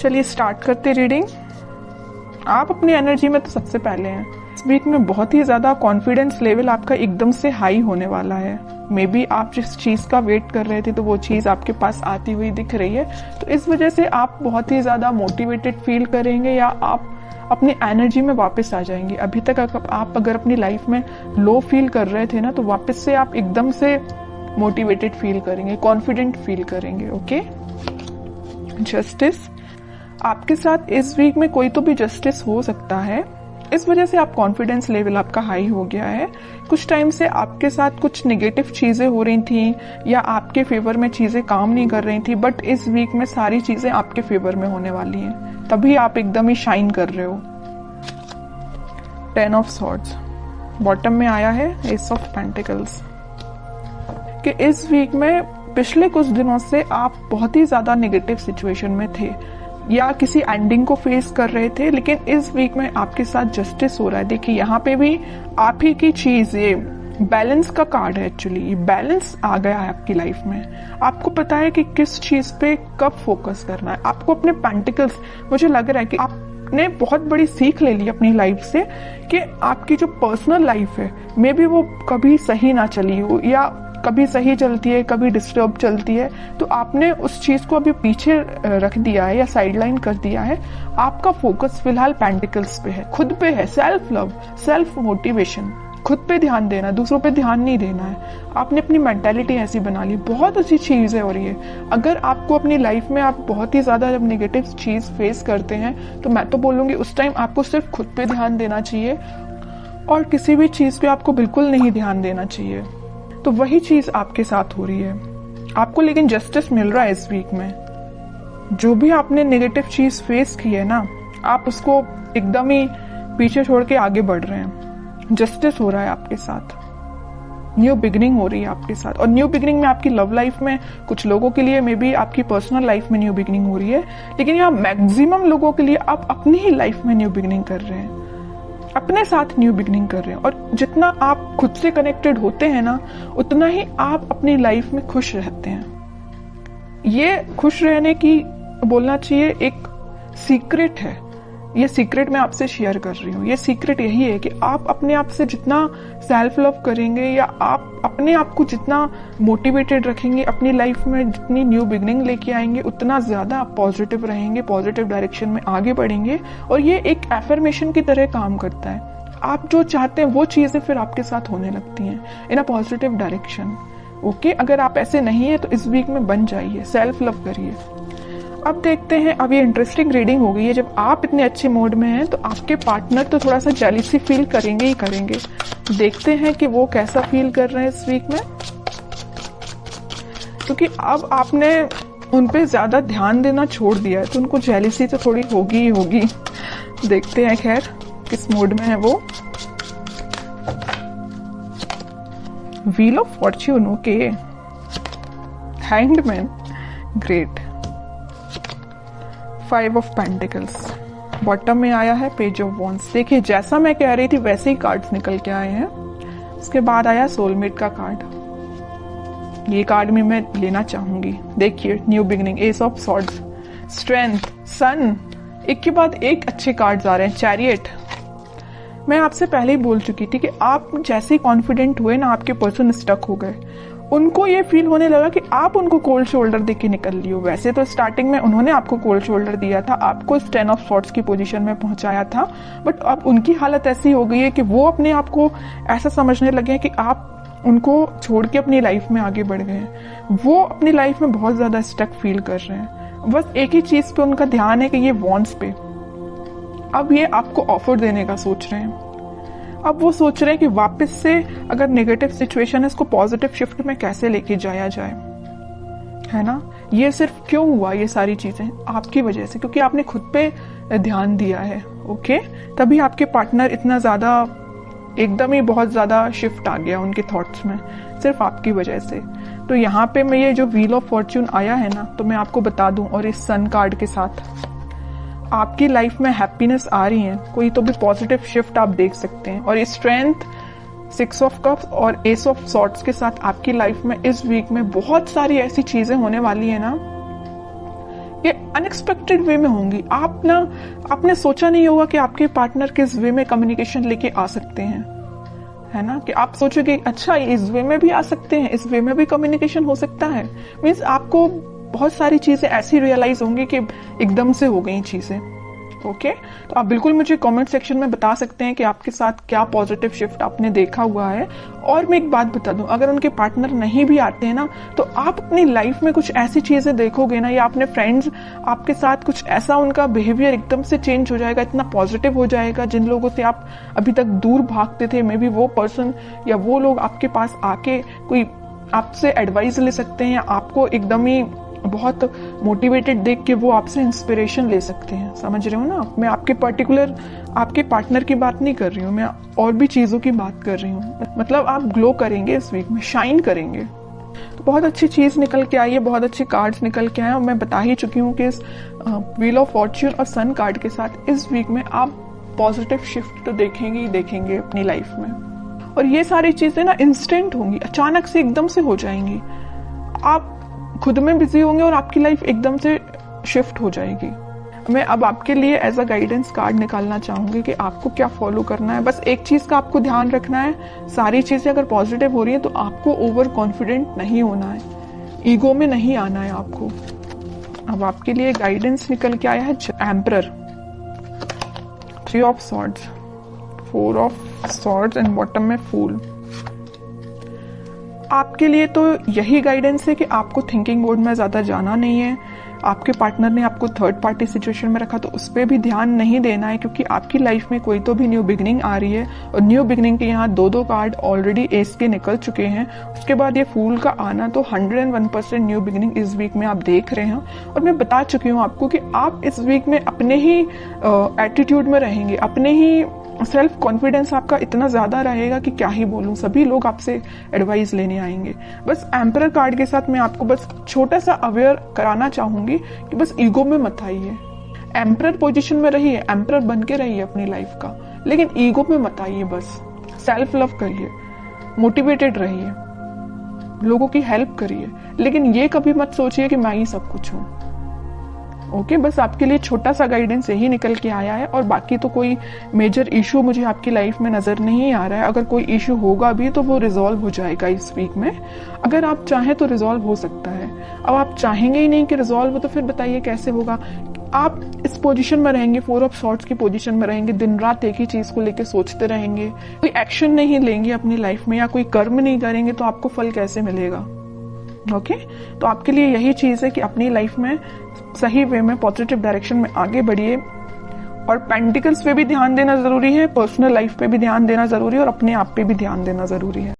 चलिए स्टार्ट करते रीडिंग। आप अपनी एनर्जी में तो सबसे पहले हैं। इस वीक में बहुत ही ज्यादा कॉन्फिडेंस लेवल आपका एकदम से हाई होने वाला है। मे बी आप जिस चीज का वेट कर रहे थे तो वो चीज आपके पास आती हुई दिख रही है, तो इस वजह से आप बहुत ही ज्यादा मोटिवेटेड फील करेंगे या आप अपनी एनर्जी में वापस आ जाएंगे। अभी तक आप अगर अपनी लाइफ में लो फील कर रहे थे ना, तो वापस से आप एकदम से मोटिवेटेड फील करेंगे, कॉन्फिडेंट फील करेंगे। ओके। जस्टिस, आपके साथ इस वीक में कोई तो भी जस्टिस हो सकता है, इस वजह से आप कॉन्फिडेंस लेवल आपका हाई हो गया है। कुछ टाइम से आपके साथ कुछ नेगेटिव चीजें हो रही थी या आपके फेवर में चीजें काम नहीं कर रही थी, बट इस वीक में सारी चीजें आपके फेवर में होने वाली हैं, तभी आप एकदम ही शाइन कर रहे हो। 10 ऑफ सॉर्ड्स बॉटम में आया है, एस ऑफ पेंटिकल्स, कि इस वीक में पिछले कुछ दिनों से आप बहुत ही ज्यादा नेगेटिव सिचुएशन में थे या किसी एंडिंग को फेस कर रहे थे, लेकिन इस वीक में आपके साथ जस्टिस हो रहा है। देखिए यहाँ पे भी आप ही की चीज, ये बैलेंस का कार्ड है। एक्चुअली ये बैलेंस आ गया है आपकी लाइफ में। आपको पता है कि किस चीज पे कब फोकस करना है। आपको अपने पेंटिकल्स, मुझे लग रहा है कि आपने बहुत बड़ी सीख ले ली अपनी लाइफ से कि आपकी जो पर्सनल लाइफ है मे बी वो कभी सही ना चली हो या कभी सही चलती है, कभी डिस्टर्ब चलती है, तो आपने उस चीज को अभी पीछे रख दिया है या साइडलाइन कर दिया है। आपका फोकस फिलहाल पेंटिकल्स पे है, खुद पे है, सेल्फ लव, सेल्फ मोटिवेशन, खुद पे ध्यान देना, दूसरों पे ध्यान नहीं देना है। आपने अपनी मेंटालिटी ऐसी बना ली, बहुत अच्छी चीज है। और ये अगर आपको अपनी लाइफ में आप बहुत ही ज्यादा जब नेगेटिव चीज फेस करते हैं, तो मैं तो बोलूंगी उस टाइम आपको सिर्फ खुद पे ध्यान देना चाहिए और किसी भी चीज पे आपको बिल्कुल नहीं ध्यान देना चाहिए। तो वही चीज आपके साथ हो रही है आपको, लेकिन जस्टिस मिल रहा है इस वीक में। जो भी आपने नेगेटिव चीज फेस की है ना, आप उसको एकदम ही पीछे छोड़ के आगे बढ़ रहे हैं। जस्टिस हो रहा है आपके साथ, न्यू बिगिनिंग हो रही है आपके साथ। और न्यू बिगिनिंग में आपकी लव लाइफ में कुछ लोगों के लिए मे बी आपकी पर्सनल लाइफ में न्यू बिगिनिंग हो रही है, लेकिन यहाँ मैक्सिमम लोगों के लिए आप अपनी ही लाइफ में न्यू बिगिनिंग कर रहे हैं, अपने साथ न्यू बिगिनिंग कर रहे हैं। और जितना आप खुद से कनेक्टेड होते हैं ना, उतना ही आप अपनी लाइफ में खुश रहते हैं। ये खुश रहने की बोलना चाहिए एक सीक्रेट है। ये सीक्रेट मैं आपसे शेयर कर रही हूँ। ये सीक्रेट यही है कि आप अपने आप से जितना सेल्फ लव करेंगे या आप अपने आप को जितना मोटिवेटेड रखेंगे, अपनी लाइफ में जितनी न्यू बिगिनिंग लेके आएंगे, उतना ज्यादा आप पॉजिटिव रहेंगे, पॉजिटिव डायरेक्शन में आगे बढ़ेंगे। और ये एक एफर्मेशन की तरह काम करता है। आप जो चाहते हैं वो चीजें फिर आपके साथ होने लगती हैं इन अ पॉजिटिव डायरेक्शन। ओके, अगर आप ऐसे नहीं है तो इस वीक में बन जाइए, सेल्फ लव करिए। अब देखते हैं, अब ये इंटरेस्टिंग रीडिंग हो गई है। जब आप इतने अच्छे मूड में हैं तो आपके पार्टनर तो थोड़ा सा जेलसी फील करेंगे ही करेंगे। देखते हैं कि वो कैसा फील कर रहे हैं इस वीक में, क्योंकि अब आपने उन पे ज्यादा ध्यान देना छोड़ दिया है तो उनको जेलसी तो थोड़ी होगी ही होगी। देखते हैं खैर किस मूड में है वो। Wheel of Fortune, okay. Hanged man, great. 5 of pentacles bottom में आया है, पेज ऑफ वॉन्ड्स। देखिए जैसा मैं कह रही थी वैसे ही कार्ड्स निकल के आए हैं। उसके बाद आया सोलमेट का कार्ड। ये कार्ड भी मैं लेना चाहूंगी। देखिए new beginning, ace of swords, strength, sun, एक के बाद एक अच्छे कार्ड्स आ रहे हैं। चैरियट, मैं आपसे पहले ही बोल चुकी थी कि आप जैसे ही कॉन्फिडेंट हुए ना, आपके पर्सन स्टक हो गए। उनको ये फील होने लगा कि आप उनको कोल्ड शोल्डर देके निकल लियो। वैसे तो स्टार्टिंग में उन्होंने आपको कोल्ड शोल्डर दिया था, आपको 10 ऑफ सॉर्ड्स की पोजीशन में पहुंचाया था, बट अब उनकी हालत ऐसी हो गई है कि वो अपने आप को ऐसा समझने लगे हैं कि आप उनको छोड़ के अपनी लाइफ में आगे बढ़ गए हैं। वो अपनी लाइफ में बहुत ज्यादा स्टक फील कर रहे हैं। बस एक ही चीज पे उनका ध्यान है कि ये वॉन्ट्स पे। अब ये आपको ऑफर देने का सोच रहे हैं। अब वो सोच रहे हैं कि वापस से अगर नेगेटिव सिचुएशन है, इसको पॉजिटिव शिफ्ट में कैसे लेके जाया जाए, है ना। ये सिर्फ क्यों हुआ, ये सारी चीजें आपकी वजह से, क्योंकि आपने खुद पे ध्यान दिया है। ओके, तभी आपके पार्टनर इतना ज्यादा एकदम ही बहुत ज्यादा शिफ्ट आ गया उनके थॉट्स में, सिर्फ आपकी वजह से। तो यहाँ पे मैं ये जो व्हील ऑफ फॉर्च्यून आया है ना, तो मैं आपको बता दूं, और इस सन कार्ड के साथ आपकी लाइफ में हैप्पीनेस आ रही है, कोई तो भी पॉजिटिव शिफ्ट आप देख सकते हैं। और स्ट्रेंथ, 6 ऑफ कप्स और एस ऑफ सॉर्ड्स के साथ आपकी लाइफ में इस वीक में बहुत सारी ऐसी चीजें होने वाली है ना ये अनएक्सपेक्टेड वे में होंगी। आपने सोचा नहीं होगा कि आपके पार्टनर किस वे में कम्युनिकेशन लेके आ सकते हैं, है ना, कि आप सोचोगे अच्छा इस वे में भी आ सकते हैं, इस वे में भी कम्युनिकेशन हो सकता है। मीन्स आपको बहुत सारी चीजें ऐसी रियलाइज होंगी कि एकदम से हो गई चीजें। ओके, तो आप बिल्कुल मुझे कमेंट सेक्शन में बता सकते हैं कि आपके साथ क्या पॉजिटिव शिफ्ट आपने देखा हुआ है। और मैं एक बात बता दूं, अगर उनके पार्टनर नहीं भी आते हैं ना, तो आप अपनी लाइफ में कुछ ऐसी चीजें देखोगे ना, या अपने फ्रेंड्स आपके साथ कुछ ऐसा उनका बिहेवियर एकदम से चेंज हो जाएगा, इतना पॉजिटिव हो जाएगा, जिन लोगों से आप अभी तक दूर भागते थे, मे बी वो पर्सन या वो लोग आपके पास आके कोई आपसे एडवाइस ले सकते हैं, या आपको एकदम ही बहुत मोटिवेटेड देख के वो आपसे इंस्पिरेशन ले सकते हैं। समझ रहे हो ना? मैं आपके पर्टिकुलर आपके पार्टनर की बात नहीं कर रही हूँ, मैं और भी चीजों की बात कर रही हूँ। मतलब आप ग्लो करेंगे इस वीक में, शाइन करेंगे। तो बहुत अच्छी चीज निकल के आई है, बहुत अच्छे कार्ड्स निकल के आए, और मैं बता ही चुकी हूँ कि इस व्हील ऑफ फॉर्च्यून और सन कार्ड के साथ इस वीक में आप पॉजिटिव शिफ्ट तो देखेंगे ही देखेंगे अपनी लाइफ में। और ये सारी चीजें ना इंस्टेंट होंगी, अचानक से एकदम से हो जाएंगी। आप खुद में बिजी होंगे और आपकी लाइफ एकदम से शिफ्ट हो जाएगी। मैं अब आपके लिए एज अ गाइडेंस कार्ड निकालना चाहूंगी कि आपको क्या फॉलो करना है। बस एक चीज का आपको ध्यान रखना है, सारी चीजें अगर पॉजिटिव हो रही है तो आपको ओवर कॉन्फिडेंट नहीं होना है, ईगो में नहीं आना है आपको। अब आपके लिए गाइडेंस निकल के आया है emperor, 3 of swords, 4 of swords and bottom में फूल। आपके लिए तो यही गाइडेंस है कि आपको थिंकिंग मोड में ज्यादा जाना नहीं है। आपके पार्टनर ने आपको थर्ड पार्टी सिचुएशन में रखा तो उस पर भी ध्यान नहीं देना है, क्योंकि आपकी लाइफ में कोई तो भी न्यू बिगनिंग आ रही है। और न्यू बिगनिंग के यहाँ 2 कार्ड ऑलरेडी एस के निकल चुके हैं, उसके बाद ये फूल का आना, तो 101% न्यू बिगनिंग इस वीक में आप देख रहे हैं। और मैं बता चुकी हूँ आपको कि आप इस वीक में अपने ही एटीट्यूड में रहेंगे, अपने ही सेल्फ कॉन्फिडेंस आपका इतना ज्यादा रहेगा कि क्या ही बोलूं, सभी लोग आपसे एडवाइस लेने आएंगे। बस एम्परर कार्ड के साथ मैं आपको बस छोटा सा अवेयर कराना चाहूंगी कि बस ईगो में मत आइए। एम्परर पोजीशन में रहिए, एम्परर बन के रहिए अपनी लाइफ का, लेकिन ईगो में मत आइए। बस सेल्फ लव करिए, मोटिवेटेड रहिए, लोगों की हेल्प करिए, लेकिन ये कभी मत सोचिए कि मैं ही सब कुछ हूं। ओके, बस आपके लिए छोटा सा गाइडेंस यही निकल के आया है। और बाकी तो कोई मेजर इशू मुझे आपकी लाइफ में नजर नहीं आ रहा है। अगर कोई इशू होगा भी तो वो रिजॉल्व हो जाएगा इस वीक में, अगर आप चाहें तो रिजॉल्व हो सकता है। अब आप चाहेंगे ही नहीं कि रिजॉल्व हो, तो फिर बताइए कैसे होगा। आप इस पोजीशन में रहेंगे, 4 ऑफ सॉर्ड्स की पोजीशन में रहेंगे, दिन रात एक ही चीज को लेकर सोचते रहेंगे, कोई एक्शन नहीं लेंगे अपनी लाइफ में या कोई कर्म नहीं करेंगे, तो आपको फल कैसे मिलेगा? ओके, तो आपके लिए यही चीज है कि अपनी लाइफ में सही वे में पॉजिटिव डायरेक्शन में आगे बढ़िए। और पेंटिकल्स पे भी ध्यान देना जरूरी है, पर्सनल लाइफ पे भी ध्यान देना जरूरी है, और अपने आप पे भी ध्यान देना जरूरी है।